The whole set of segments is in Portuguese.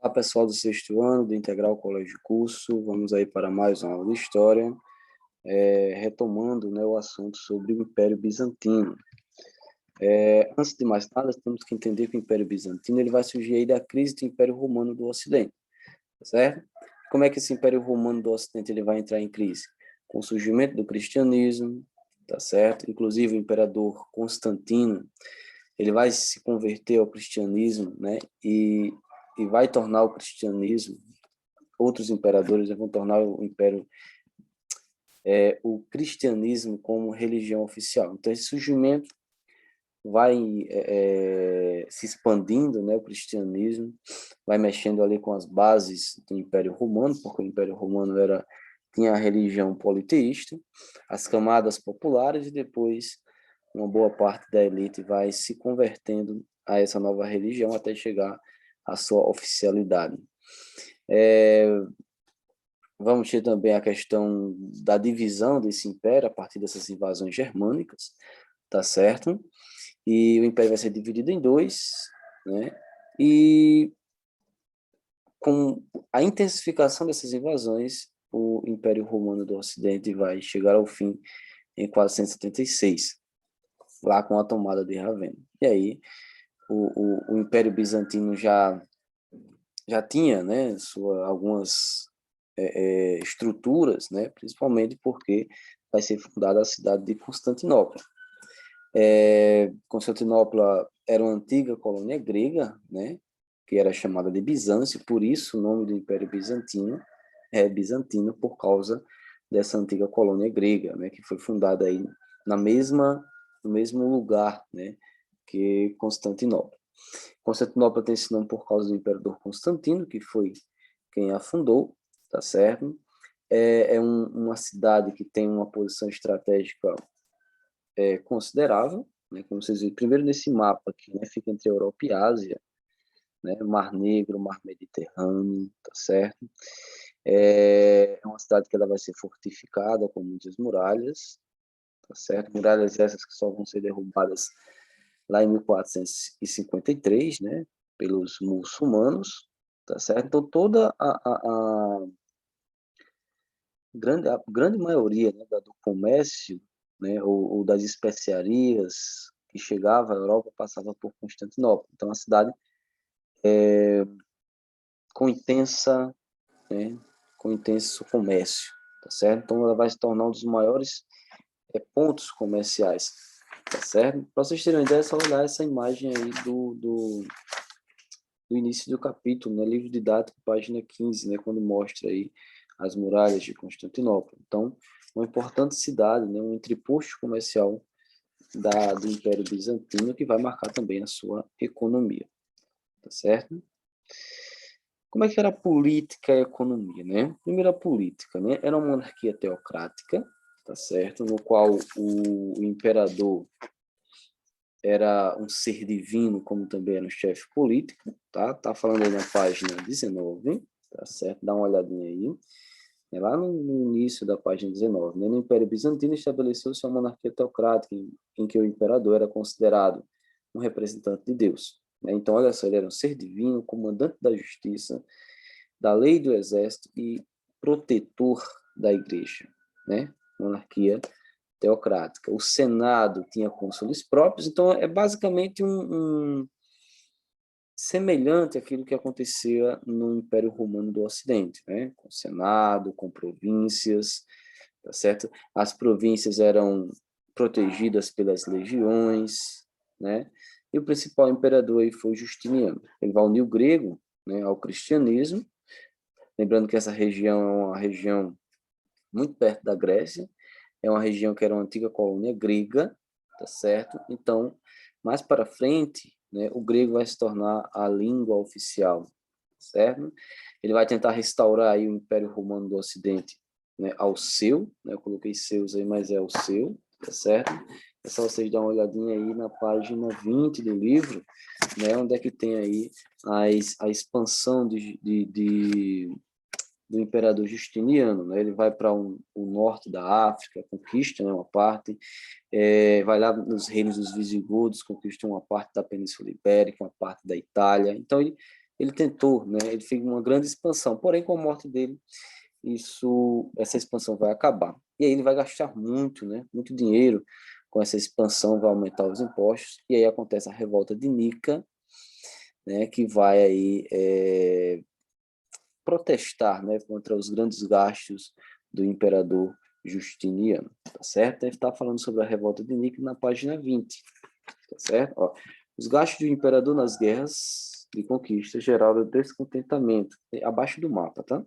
Olá, pessoal do sexto ano do Integral Colégio Curso. Vamos aí para mais uma aula de História, retomando, né, o assunto sobre o Império Bizantino. Antes de mais nada, temos que entender que o Império Bizantino ele vai surgir aí da crise do Império Romano do Ocidente, tá certo? Como é que esse Império Romano do Ocidente ele vai entrar em crise? Com o surgimento do cristianismo, tá certo? Inclusive o imperador Constantino, ele vai se converter ao cristianismo, né? E vai tornar o cristianismo, outros imperadores vão tornar o cristianismo como religião oficial. Então, esse surgimento vai se expandindo, né? O cristianismo vai mexendo ali com as bases do Império Romano, porque o Império Romano tinha a religião politeísta, as camadas populares, e depois uma boa parte da elite vai se convertendo a essa nova religião até chegar à sua oficialidade. Vamos ter também a questão da divisão desse império a partir dessas invasões germânicas, tá certo? E o império vai ser dividido em dois, né? E com a intensificação dessas invasões, o Império Romano do Ocidente vai chegar ao fim em 476, lá com a tomada de Ravenna. E aí, o Império Bizantino já tinha, né, algumas estruturas, né, principalmente porque vai ser fundada a cidade de Constantinopla. Constantinopla era uma antiga colônia grega, né, que era chamada de Bizâncio, por isso o nome do Império Bizantino é bizantino, por causa dessa antiga colônia grega, né, que foi fundada aí no mesmo lugar, né, que Constantinopla. Constantinopla tem esse nome por causa do imperador Constantino, que foi quem a fundou, tá certo? Uma cidade que tem uma posição estratégica considerável, né? Como vocês viram, primeiro nesse mapa aqui, né? Fica entre a Europa e a Ásia, né? Mar Negro, Mar Mediterrâneo, tá certo? É uma cidade que ela vai ser fortificada com muitas muralhas, tá certo? Muralhas essas que só vão ser derrubadas lá em 1453, né, pelos muçulmanos, tá certo? Então, toda a grande maioria, né, do comércio, né, ou das especiarias que chegava à Europa passava por Constantinopla. Então, a cidade com intensa, né, com intenso comércio, tá certo? Então, ela vai se tornar um dos maiores pontos comerciais, tá certo? Para vocês terem uma ideia, é só olhar essa imagem aí do início do capítulo, né, livro didático, página 15, né, quando mostra aí as muralhas de Constantinopla. Então, uma importante cidade, né, um entreposto comercial do Império Bizantino, que vai marcar também a sua economia, tá certo? Como é que era a política e a economia, né? Primeiro, a política, né? Era uma monarquia teocrática, tá certo? No qual o imperador era um ser divino, como também era um chefe político, tá? Tá falando aí na página 19, tá certo? Dá uma olhadinha aí. É lá no início da página 19, né? No Império Bizantino estabeleceu-se uma monarquia teocrática em que o imperador era considerado um representante de Deus, né? Então, olha só, ele era um ser divino, comandante da justiça, da lei e do exército e protetor da igreja, né? Monarquia teocrática. O Senado tinha cônsules próprios, então é basicamente semelhante àquilo que acontecia no Império Romano do Ocidente, né? Com Senado, com províncias, tá certo? As províncias eram protegidas pelas legiões, né? E o principal imperador aí foi Justiniano. Ele vai unir o grego, né, ao cristianismo, lembrando que essa região é uma região muito perto da Grécia, é uma região que era uma antiga colônia grega, tá certo? Então, mais para frente, né, o grego vai se tornar a língua oficial, certo? Ele vai tentar restaurar aí o Império Romano do Ocidente, né, ao seu, né? Eu coloquei seus aí, mas é o seu, tá certo? É só vocês dar uma olhadinha aí na página 20 do livro, né, onde é que tem aí a expansão do imperador Justiniano, né? Ele vai para o norte da África, conquista, né, uma parte, vai lá nos reinos dos visigodos, conquista uma parte da Península Ibérica, uma parte da Itália. Então, ele ele tentou, né, ele fez uma grande expansão, porém, com a morte dele, essa expansão vai acabar. E aí ele vai gastar muito, né, muito dinheiro com essa expansão, vai aumentar os impostos, e aí acontece a revolta de Nica, né, que vai aí protestar, né, contra os grandes gastos do imperador Justiniano, tá certo? Ele está falando sobre a revolta de Nica na página 20, tá certo? Ó, os gastos do imperador nas guerras de conquista geraram descontentamento, abaixo do mapa, tá?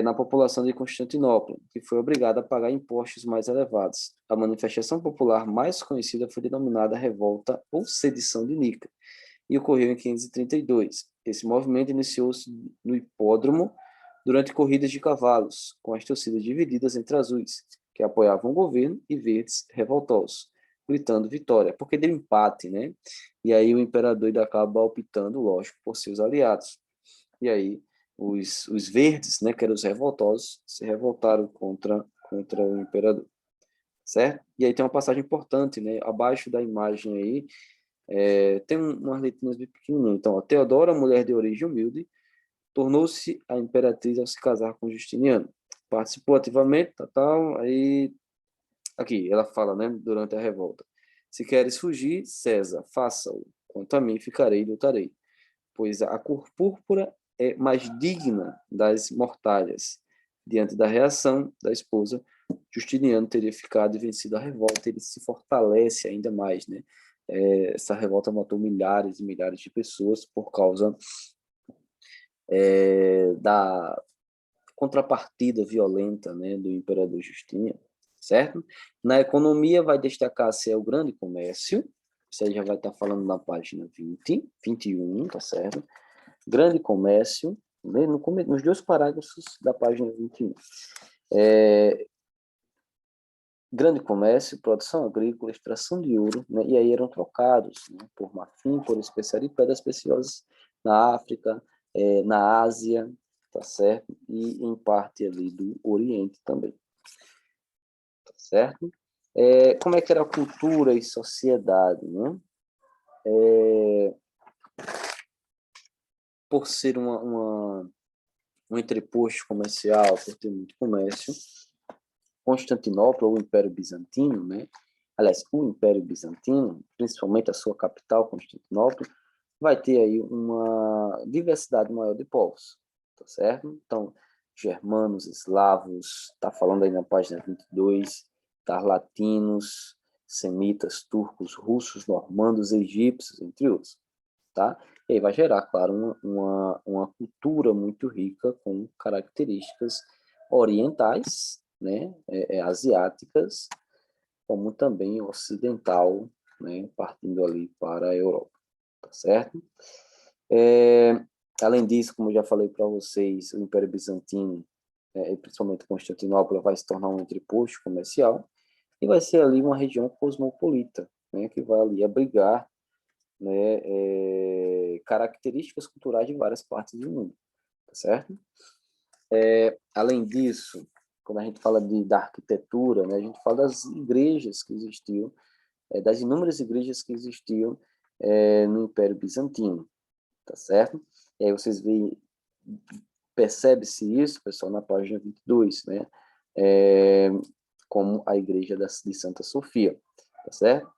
Na população de Constantinopla, que foi obrigada a pagar impostos mais elevados. A manifestação popular mais conhecida foi denominada Revolta ou Sedição de Nica, e ocorreu em 532. Esse movimento iniciou-se no hipódromo durante corridas de cavalos, com as torcidas divididas entre azuis, que apoiavam o governo, e verdes revoltosos, gritando vitória, porque deu empate, né? E aí o imperador acaba optando, lógico, por seus aliados. E aí os verdes, né, que eram os revoltosos, se revoltaram contra o imperador, certo? E aí tem uma passagem importante, né? Abaixo da imagem aí, tem umas letrinhas bem pequenininhas. Então, ó, Teodora, mulher de origem humilde, tornou-se a imperatriz ao se casar com Justiniano. Participou ativamente, tal, aí, aqui, ela fala, né, durante a revolta. Se queres fugir, César, faça-o. Quanto a mim, ficarei e lutarei. Pois a cor púrpura é mais digna das mortalhas. Diante da reação da esposa, Justiniano teria ficado e vencido a revolta. Ele se fortalece ainda mais, né? Essa revolta matou milhares e milhares de pessoas por causa da contrapartida violenta, né, do imperador Justiniano, certo? Na economia vai destacar-se o grande comércio, isso aí já vai estar falando na página 20, 21, tá certo? Grande comércio, né, nos dois parágrafos da página 21. Grande comércio, produção agrícola, extração de ouro, né, e aí eram trocados, né, por marfim, por especiaria e pedras preciosas na África, na Ásia, tá certo? E em parte ali do Oriente também, tá certo? Como é que era a cultura e sociedade, né? Por ser um entreposto comercial, por ter muito comércio, Constantinopla, ou Império Bizantino, né? Aliás, o Império Bizantino, principalmente a sua capital, Constantinopla, vai ter aí uma diversidade maior de povos, tá certo? Então, germanos, eslavos, tá falando aí na página 22, tá, latinos, semitas, turcos, russos, normandos, egípcios, entre outros, tá? E aí vai gerar, claro, uma cultura muito rica com características orientais, né, asiáticas, como também ocidental, né, partindo ali para a Europa, tá certo? Além disso, como eu já falei para vocês, o Império Bizantino, principalmente Constantinopla, vai se tornar um entreposto comercial e vai ser ali uma região cosmopolita, né, que vai ali abrigar, né, características culturais de várias partes do mundo, tá certo? Além disso, quando a gente fala da arquitetura, né, a gente fala das igrejas que existiam, das inúmeras igrejas que existiam no Império Bizantino, tá certo? E aí vocês veem, percebe-se isso, pessoal, na página 22, né? Como a igreja de Santa Sofia, tá certo?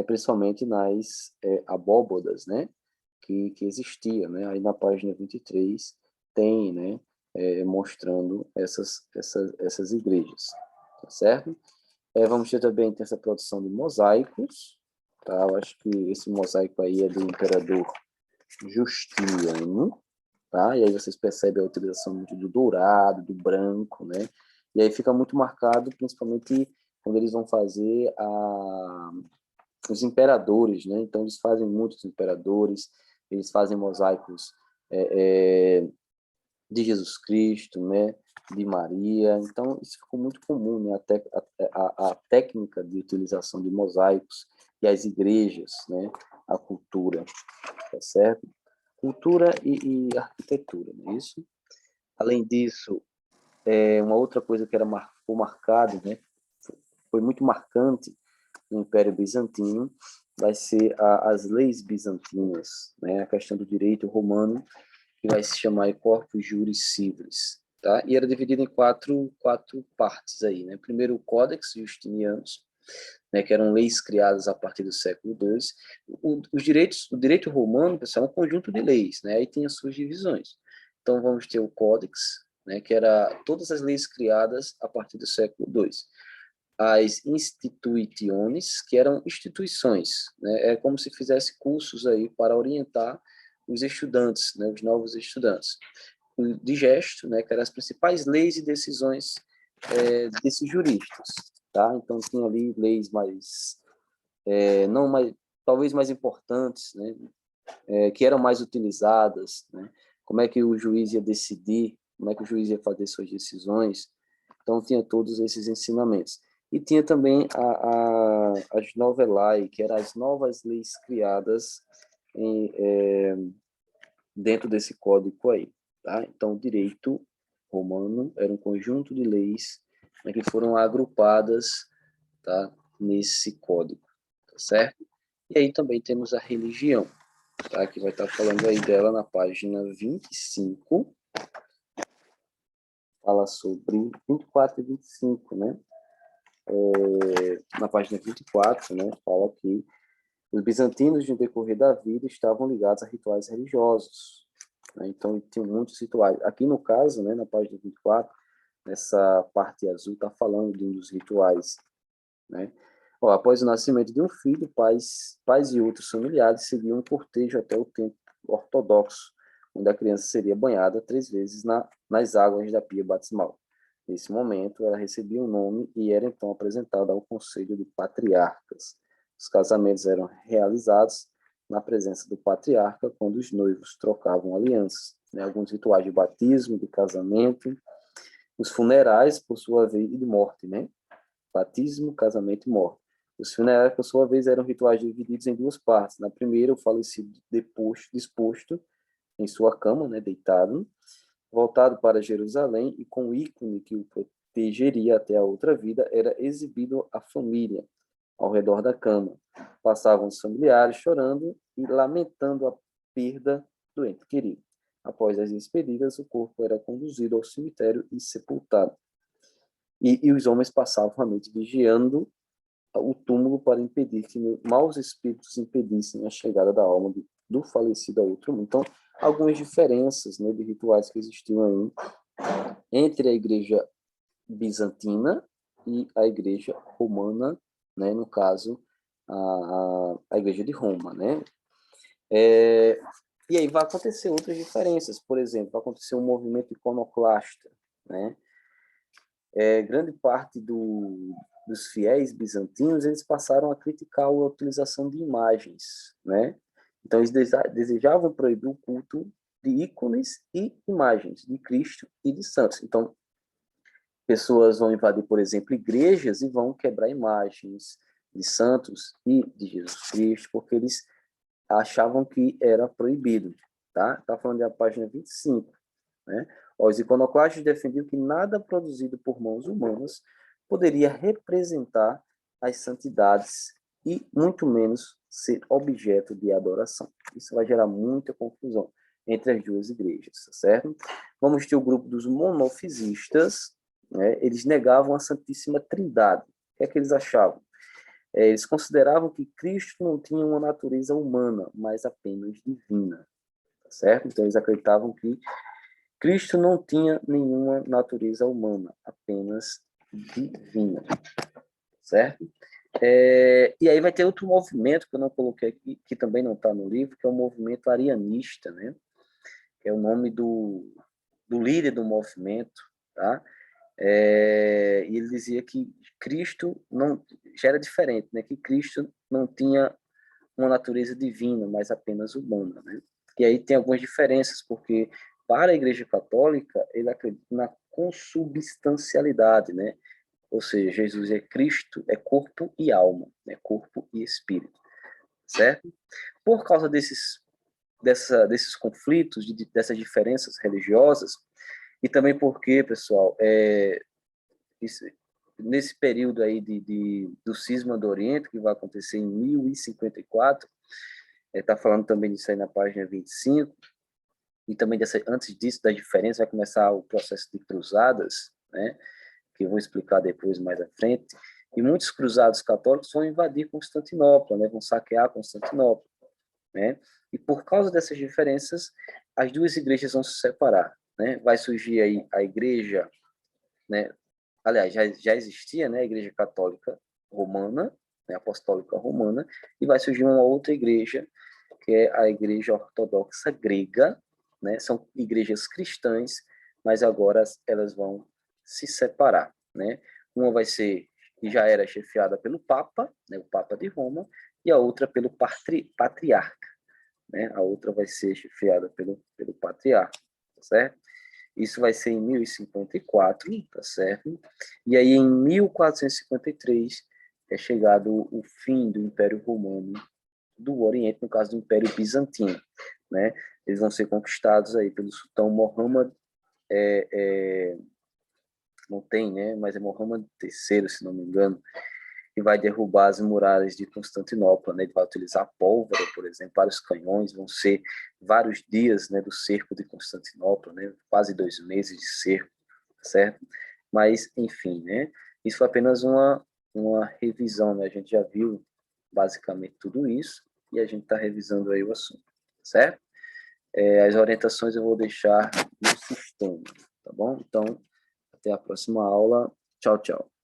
Principalmente nas abóbodas, né? Que existia, né? Aí na página 23 tem, né? Mostrando essas igrejas, tá certo? Vamos ter também essa produção de mosaicos, tá? Eu acho que esse mosaico aí é do imperador Justiniano, tá? E aí vocês percebem a utilização muito do dourado, do branco, né? E aí fica muito marcado, principalmente quando eles vão fazer os imperadores, né? Então eles fazem muitos imperadores, eles fazem mosaicos de Jesus Cristo, né? De Maria. Então isso ficou muito comum, né? Até a técnica de utilização de mosaicos e as igrejas, né? A cultura, tá certo? Cultura e arquitetura, não é isso? Além disso, uma outra coisa que ficou marcado, né, foi muito marcante no Império Bizantino, vai ser as leis bizantinas, né? A questão do direito romano, que vai se chamar Corpus Juris Civilis, tá? E era dividido em quatro partes aí, né? Primeiro, o Codex Justinianus, né, que eram leis criadas a partir do século II. O direito romano, pessoal, é um conjunto de leis, né? Aí tem as suas divisões. Então, vamos ter o Codex, né, que era todas as leis criadas a partir do século II. As institutiones, que eram instituições, né? É como se fizesse cursos aí para orientar os estudantes, né, os novos estudantes. O digesto, né, que eram as principais leis e decisões desses juristas, tá? Então tinha ali leis mais, não mais, talvez mais importantes, né, que eram mais utilizadas, né? Como é que o juiz ia decidir, como é que o juiz ia fazer suas decisões. Então tinha todos esses ensinamentos. E tinha também as novelae, que eram as novas leis criadas dentro desse código aí, tá? Então, o direito romano era um conjunto de leis, né, que foram agrupadas, tá, nesse código, tá certo? E aí também temos a religião, tá, que vai estar falando aí dela na página 25, fala sobre 24 e 25, né? Na página 24, né, fala que os bizantinos, no decorrer da vida, estavam ligados a rituais religiosos, né? Então, tinham muitos rituais. Aqui, no caso, né, na página 24, nessa parte azul, está falando de um dos rituais, né? Ó, após o nascimento de um filho, pais e outros familiares seguiam um cortejo até o templo ortodoxo, onde a criança seria banhada 3 vezes nas águas da pia batismal. Nesse momento, ela recebia um nome e era então apresentada ao conselho de patriarcas. Os casamentos eram realizados na presença do patriarca, quando os noivos trocavam alianças, né? Alguns rituais de batismo, de casamento, os funerais, por sua vez, e de morte, né? Batismo, casamento e morte. Os funerais, por sua vez, eram rituais divididos em duas partes. Na primeira, o falecido disposto em sua cama, né, deitado, voltado para Jerusalém, e com o ícone que o protegeria até a outra vida, era exibido à família ao redor da cama. Passavam os familiares chorando e lamentando a perda do ente querido. Após as despedidas, o corpo era conduzido ao cemitério e sepultado. E os homens passavam a noite vigiando o túmulo para impedir que maus espíritos impedissem a chegada da alma do falecido ao outro mundo. Então, algumas diferenças, né, de rituais que existiam aí entre a igreja bizantina e a igreja romana, né, no caso, a igreja de Roma, né? E aí vai acontecer outras diferenças, por exemplo, vai acontecer um movimento iconoclasta, né? Grande parte dos fiéis bizantinos, eles passaram a criticar a utilização de imagens, né? Então, eles desejavam proibir o culto de ícones e imagens de Cristo e de santos. Então, pessoas vão invadir, por exemplo, igrejas e vão quebrar imagens de santos e de Jesus Cristo, porque eles achavam que era proibido, tá? Tá falando da página 25, né? Os iconoclastas defendiam que nada produzido por mãos humanas poderia representar as santidades e muito menos ser objeto de adoração. Isso vai gerar muita confusão entre as duas igrejas, tá certo? Vamos ter o grupo dos monofisistas, né? Eles negavam a Santíssima Trindade. O que é que eles achavam? Eles consideravam que Cristo não tinha uma natureza humana, mas apenas divina, tá certo? Então eles acreditavam que Cristo não tinha nenhuma natureza humana, apenas divina, certo? E aí vai ter outro movimento que eu não coloquei aqui, que também não está no livro, que é o movimento arianista, né? Que é o nome do líder do movimento, tá? E ele dizia que Cristo não já era diferente, né? Que Cristo não tinha uma natureza divina, mas apenas humana, né? E aí tem algumas diferenças, porque para a Igreja Católica ele acredita na consubstancialidade, né? Ou seja, Jesus é Cristo, é corpo e alma, né? Corpo e espírito, certo? Por causa desses conflitos, dessas diferenças religiosas, e também porque, pessoal, isso, nesse período aí do cisma do Oriente, que vai acontecer em 1054, está falando também disso aí na página 25, e também antes disso, da diferença, vai começar o processo de cruzadas, né, que eu vou explicar depois mais à frente, e muitos cruzados católicos vão invadir Constantinopla, né, vão saquear Constantinopla, né, e por causa dessas diferenças, as duas igrejas vão se separar, né, vai surgir aí a igreja, né, aliás, já existia, né, a igreja católica romana, né, apostólica romana, e vai surgir uma outra igreja, que é a igreja ortodoxa grega, né, são igrejas cristãs, mas agora elas vão se separar, né, uma vai ser, que já era chefiada pelo Papa, né, o Papa de Roma, e a outra pelo patriarca, né, a outra vai ser chefiada pelo patriarca, tá certo? Isso vai ser em 1054, tá certo? E aí, em 1453, é chegado o fim do Império Romano do Oriente, no caso do Império Bizantino, né? Eles vão ser conquistados aí pelo sultão Mohammed, não tem, né? Mas é Mohammed III, se não me engano, e vai derrubar as muralhas de Constantinopla, né? Ele vai utilizar pólvora, por exemplo, vários canhões, vão ser vários dias, né, do cerco de Constantinopla, né? Quase 2 meses de cerco, certo? Mas, enfim, né? Isso foi apenas uma revisão, né? A gente já viu basicamente tudo isso e a gente está revisando aí o assunto, certo? As orientações eu vou deixar no sistema, tá bom? Então, até a próxima aula. Tchau, tchau.